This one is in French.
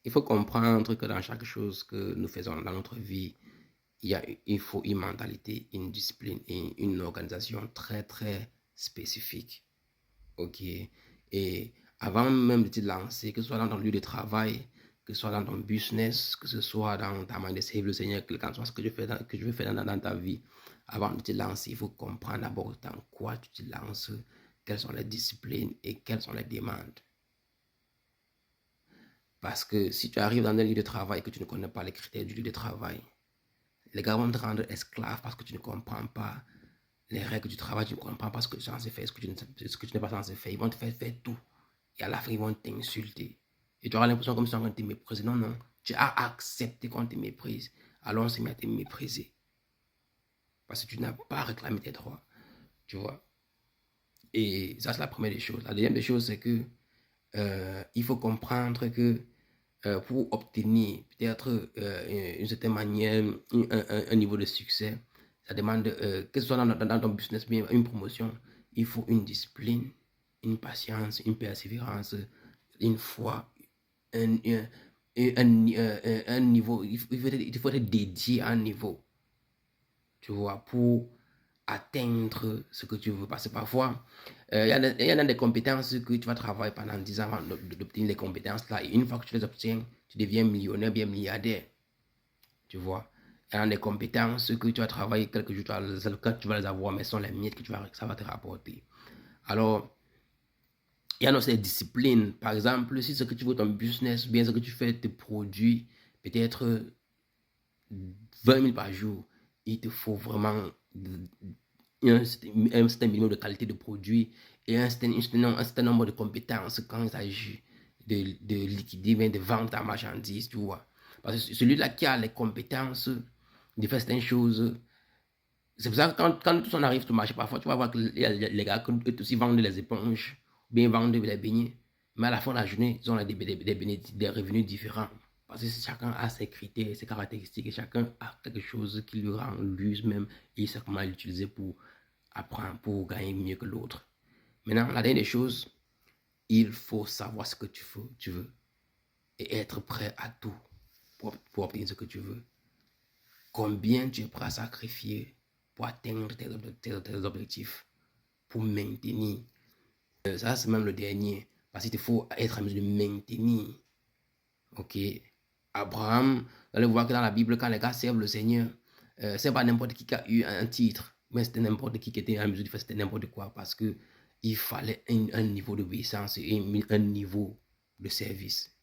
Il faut comprendre que dans chaque chose que nous faisons dans notre vie, il faut une mentalité, une discipline et une organisation très, très spécifique. OK? Et avant même de te lancer, que ce soit dans ton lieu de travail, que ce soit dans ton business, que ce soit dans ta manière de servir le Seigneur, quel que soit ce que que je veux faire dans ta vie, avant de te lancer, il faut comprendre d'abord dans quoi tu te lances, quelles sont les disciplines et quelles sont les demandes. Parce que si tu arrives dans un lieu de travail et que tu ne connais pas les critères du lieu de travail, les gars vont te rendre esclave parce que tu ne comprends pas les règles du travail, tu ne comprends pas ce que tu es censé faire, ce que tu n'es pas censé faire. Ils vont te faire faire tout. Et à la fin, ils vont t'insulter. Et tu auras l'impression comme si on te méprisé. Non, non. Tu as accepté qu'on te méprise. Alors on s'est mis à te mépriser. Parce que tu n'as pas réclamé tes droits. Tu vois. Et ça, c'est la première des choses. La deuxième des choses, c'est que il faut comprendre que pour obtenir peut-être une certaine manière un niveau de succès, ça demande, que ce soit dans ton business, bien une promotion, il faut une discipline, une patience, une persévérance, une foi, un, un, un niveau, il faut être dédié à un niveau, tu vois, pour atteindre ce que tu veux. Parce que parfois, il y en a des compétences que tu vas travailler pendant 10 ans avant d'obtenir les compétences là. Et une fois que tu les obtiens, tu deviens millionnaire, bien milliardaire. Tu vois. Il y en a des compétences que tu vas travailler quelques jours, tu vas les avoir, mais ce sont les miettes que ça va te rapporter. Alors, il y a aussi des disciplines. Par exemple, si ce que tu veux ton business, bien ce que tu fais te produit peut-être 20 000 par jour, il te faut vraiment un certain minimum de qualité de produit et un certain nombre de compétences quand il s'agit de liquider, de vendre ta marchandise, tu vois. Parce que celui-là qui a les compétences de faire certaines choses, c'est pour ça que quand on arrive sur le marché, parfois, tu vas voir que les gars eux aussi vendent les éponges, bien vendent les beignets, mais à la fin de la journée, ils ont des revenus différents. Parce que chacun a ses critères, ses caractéristiques, et chacun a quelque chose qui lui rend lui-même, et il sait comment l'utiliser pour apprendre, pour gagner mieux que l'autre. Maintenant, la dernière chose, il faut savoir ce que tu veux et être prêt à tout pour obtenir ce que tu veux. Combien tu es prêt à sacrifier pour atteindre tes objectifs, pour maintenir. Ça, c'est même le dernier. Parce qu'il faut être en mesure de maintenir. Ok. Abraham, vous allez voir que dans la Bible, quand les gars servent le Seigneur, c'est pas n'importe qui a eu un titre, mais c'était n'importe qui était en mesure de faire c'était n'importe quoi parce que il fallait un niveau d'obéissance et un niveau de service